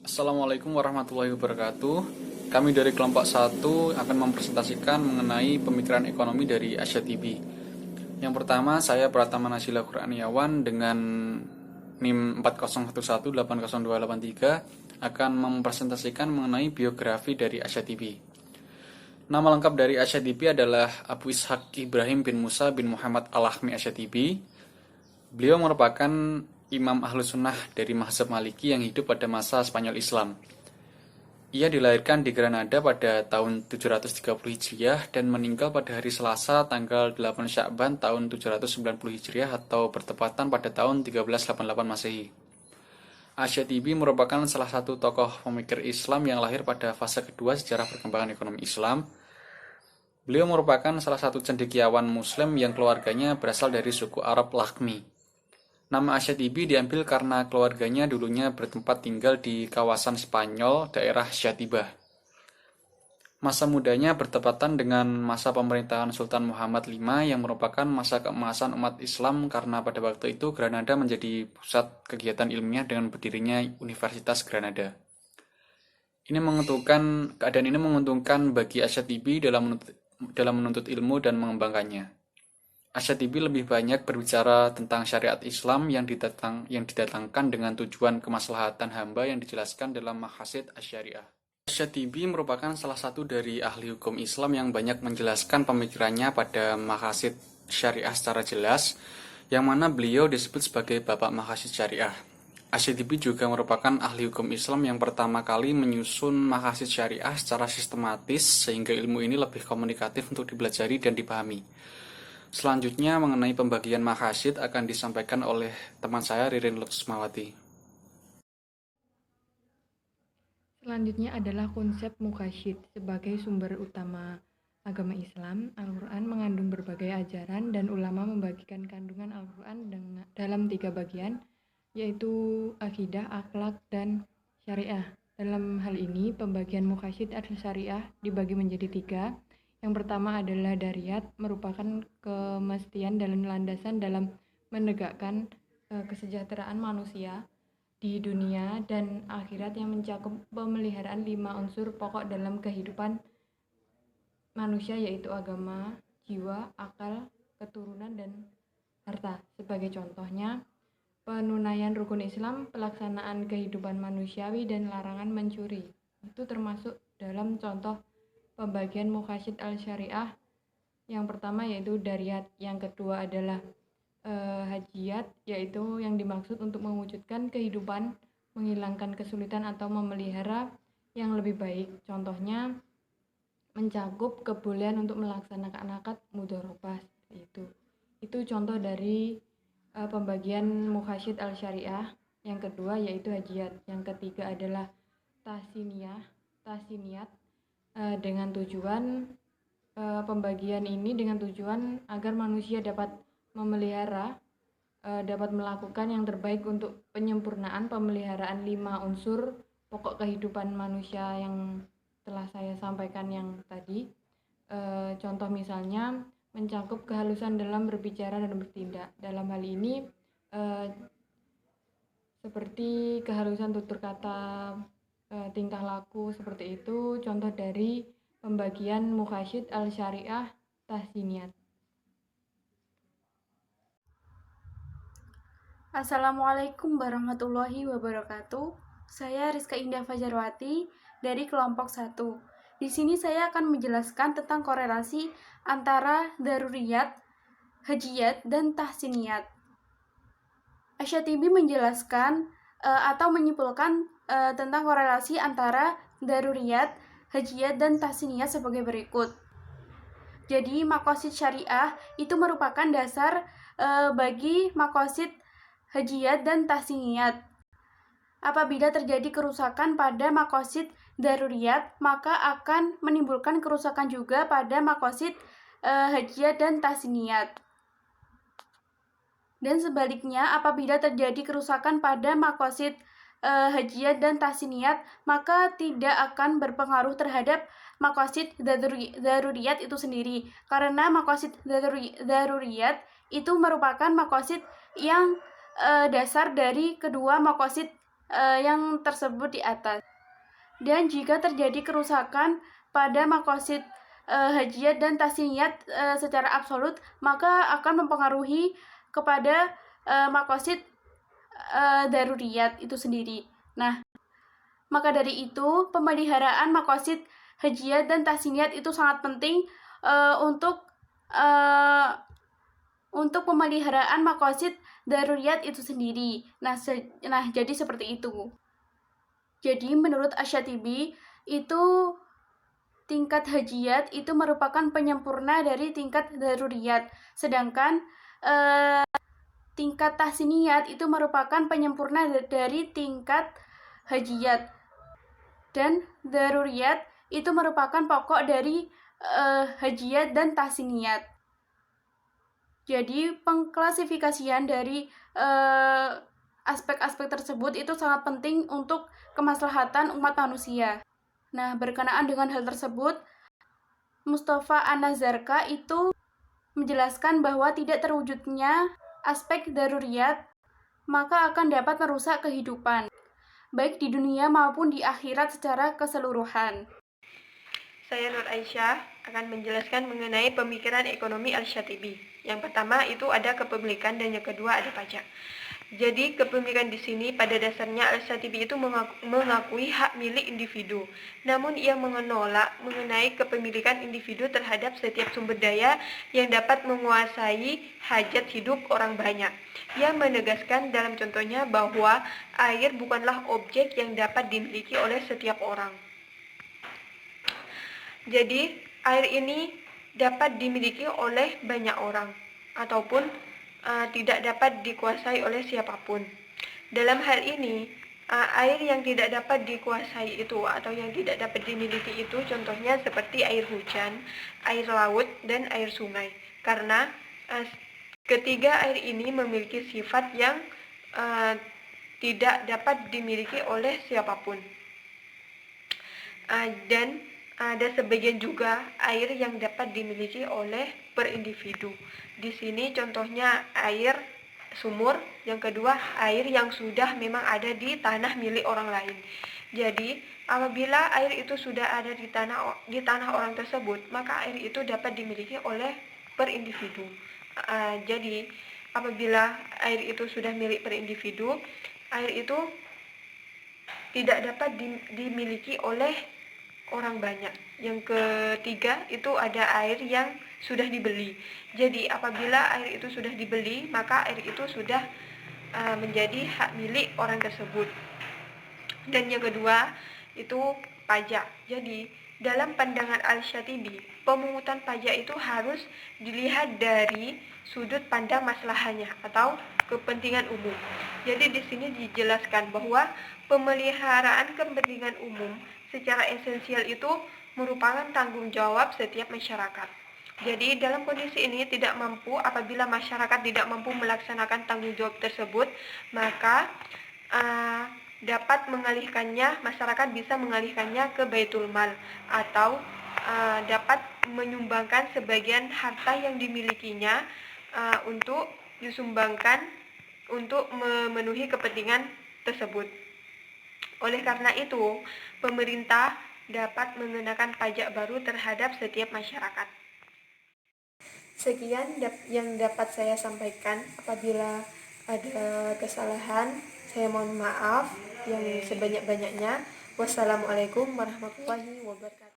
Assalamualaikum warahmatullahi wabarakatuh. Kami dari kelompok 1 akan mempresentasikan mengenai pemikiran ekonomi dari Asia TV. Yang pertama, saya Pratama Nasila Quraniawan dengan NIM 4011802283 akan mempresentasikan mengenai biografi dari Asia TV. Nama lengkap dari Asia TV adalah Abu Ishaq Ibrahim bin Musa bin Muhammad Al-Ahmi Asia TV. Beliau merupakan Imam Ahlus Sunnah dari mazhab Maliki yang hidup pada masa Spanyol Islam. Ia dilahirkan di Granada pada tahun 730 Hijriah dan meninggal pada hari Selasa tanggal 8 Sya'ban tahun 790 Hijriah atau bertepatan pada tahun 1388 Masehi. Asia TV merupakan salah satu tokoh pemikir Islam yang lahir pada fase kedua sejarah perkembangan ekonomi Islam. Beliau merupakan salah satu cendekiawan Muslim yang keluarganya berasal dari suku Arab Lakhmi. Nama Asia TV diambil karena keluarganya dulunya bertempat tinggal di kawasan Spanyol, daerah Syatibah. Masa mudanya bertepatan dengan masa pemerintahan Sultan Muhammad V yang merupakan masa keemasan umat Islam karena pada waktu itu Granada menjadi pusat kegiatan ilmiah dengan berdirinya Universitas Granada. Keadaan ini menguntungkan bagi Asia TV dalam menuntut ilmu dan mengembangkannya. Asia TV lebih banyak berbicara tentang syariat Islam yang didatangkan dengan tujuan kemaslahatan hamba yang dijelaskan dalam Maqasid Asy-Syariah. Asia TV merupakan salah satu dari ahli hukum Islam yang banyak menjelaskan pemikirannya pada Maqasid Syariah secara jelas, yang mana beliau disebut sebagai Bapak Maqasid Syariah. Asia TV juga merupakan ahli hukum Islam yang pertama kali menyusun Maqasid Syariah secara sistematis sehingga ilmu ini lebih komunikatif untuk dipelajari dan dipahami. Selanjutnya mengenai pembagian maqasid akan disampaikan oleh teman saya Ririn Lutsmawati. Selanjutnya adalah konsep muqasyid sebagai sumber utama agama Islam. Al-Quran mengandung berbagai ajaran dan ulama membagikan kandungan Al-Quran dalam 3 bagian, yaitu akidah, akhlak, dan syariah. Dalam hal ini, pembagian muqasyid al-syariah dibagi menjadi 3. Yang pertama adalah dariyat, merupakan kemestian dan landasan dalam menegakkan kesejahteraan manusia di dunia dan akhirat yang mencakup pemeliharaan 5 unsur pokok dalam kehidupan manusia, yaitu agama, jiwa, akal, keturunan, dan harta. Sebagai contohnya, penunaian rukun Islam, pelaksanaan kehidupan manusiawi, dan larangan mencuri. Itu termasuk dalam contoh pembagian muqasyid al-syariah. Yang pertama yaitu dariyat, yang kedua adalah hajiyat, yaitu yang dimaksud untuk mewujudkan kehidupan, menghilangkan kesulitan atau memelihara yang lebih baik. Contohnya mencakup kebolehan untuk melaksanakan akad mudharabah. Itu contoh dari pembagian muqasyid al-syariah. Yang kedua yaitu hajiyat. Yang ketiga adalah tasiniyat dengan tujuan pembagian ini dengan tujuan agar manusia dapat memelihara, dapat melakukan yang terbaik untuk penyempurnaan pemeliharaan 5 unsur pokok kehidupan manusia yang telah saya sampaikan yang tadi. Contoh misalnya mencakup kehalusan dalam berbicara dan bertindak. Dalam hal ini seperti kehalusan tutur kata, tingkah laku, seperti itu contoh dari pembagian muqasyid al-syariah tahsiniyat. Assalamualaikum warahmatullahi wabarakatuh. Saya Rizka Indah Fajarwati dari kelompok 1. Di sini saya akan menjelaskan tentang korelasi antara daruriyat, hajiyat, dan tahsiniyat. Asia TV menjelaskan atau menyimpulkan tentang korelasi antara daruriyat, hajiyat, dan tahsiniyat sebagai berikut. Jadi maqasid syariah itu merupakan dasar bagi maqasid hajiyat dan tahsiniyat. Apabila terjadi kerusakan pada maqasid daruriyat, maka akan menimbulkan kerusakan juga pada maqasid hajiyat dan tahsiniyat. Dan sebaliknya, apabila terjadi kerusakan pada maqasid hajiyat dan tahsiniyat, maka tidak akan berpengaruh terhadap maqasid daruriyat itu sendiri. Karena maqasid daruriyat itu merupakan maqasid yang dasar dari kedua maqasid yang tersebut di atas. Dan jika terjadi kerusakan pada makosid hajiyat dan tasniyat secara absolut, maka akan mempengaruhi kepada makosid daruriyat itu sendiri. Nah, maka dari itu pemeliharaan makosid hajiyat dan tasniyat itu sangat penting untuk pemeliharaan makosid daruriyat itu sendiri. Nah, jadi seperti itu. Jadi menurut Asyatibi itu tingkat hajiyat itu merupakan penyempurna dari tingkat daruriyat, sedangkan tingkat tahsiniyat itu merupakan penyempurna dari tingkat hajiyat, dan daruriyat itu merupakan pokok dari hajiyat dan tahsiniyat. Jadi pengklasifikasian dari aspek-aspek tersebut itu sangat penting untuk kemaslahatan umat manusia. Nah, berkenaan dengan hal tersebut, Mustafa An-Nazarka itu menjelaskan bahwa tidak terwujudnya aspek daruriyat maka akan dapat merusak kehidupan, baik di dunia maupun di akhirat secara keseluruhan. Saya Nur Aisyah akan menjelaskan mengenai pemikiran ekonomi Al-Syatibi. Yang pertama itu ada kepemilikan dan yang kedua ada pajak. Jadi kepemilikan di sini pada dasarnya Al-Syatibi itu mengakui hak milik individu. Namun ia menolak mengenai kepemilikan individu terhadap setiap sumber daya yang dapat menguasai hajat hidup orang banyak. Ia menegaskan dalam contohnya bahwa air bukanlah objek yang dapat dimiliki oleh setiap orang. Jadi air ini dapat dimiliki oleh banyak orang ataupun tidak dapat dikuasai oleh siapapun. Dalam hal ini, air yang tidak dapat dikuasai itu atau yang tidak dapat dimiliki itu contohnya seperti air hujan, air laut, dan air sungai. Karena ketiga air ini memiliki sifat yang tidak dapat dimiliki oleh siapapun. Dan ada sebagian juga air yang dapat dimiliki oleh per individu. Di sini contohnya air sumur, yang kedua air yang sudah memang ada di tanah milik orang lain. Jadi apabila air itu sudah ada di tanah orang tersebut, maka air itu dapat dimiliki oleh per individu. Jadi apabila air itu sudah milik per individu, air itu tidak dapat dimiliki oleh orang banyak. Yang ketiga itu ada air yang sudah dibeli. Jadi apabila air itu sudah dibeli, maka air itu sudah menjadi hak milik orang tersebut. Dan yang kedua itu pajak. Jadi dalam pandangan Al-Syatibi, pemungutan pajak itu harus dilihat dari sudut pandang maslahahnya atau kepentingan umum. Jadi di sini dijelaskan bahwa pemeliharaan kepentingan umum secara esensial itu merupakan tanggung jawab setiap masyarakat. Jadi dalam kondisi ini tidak mampu, apabila masyarakat tidak mampu melaksanakan tanggung jawab tersebut, maka dapat mengalihkannya, masyarakat bisa mengalihkannya ke Baitul Mal atau dapat menyumbangkan sebagian harta yang dimilikinya untuk disumbangkan untuk memenuhi kepentingan tersebut. Oleh karena itu, pemerintah dapat mengenakan pajak baru terhadap setiap masyarakat. Sekian yang dapat saya sampaikan. Apabila ada kesalahan, saya mohon maaf yang sebanyak-banyaknya. Wassalamualaikum warahmatullahi wabarakatuh.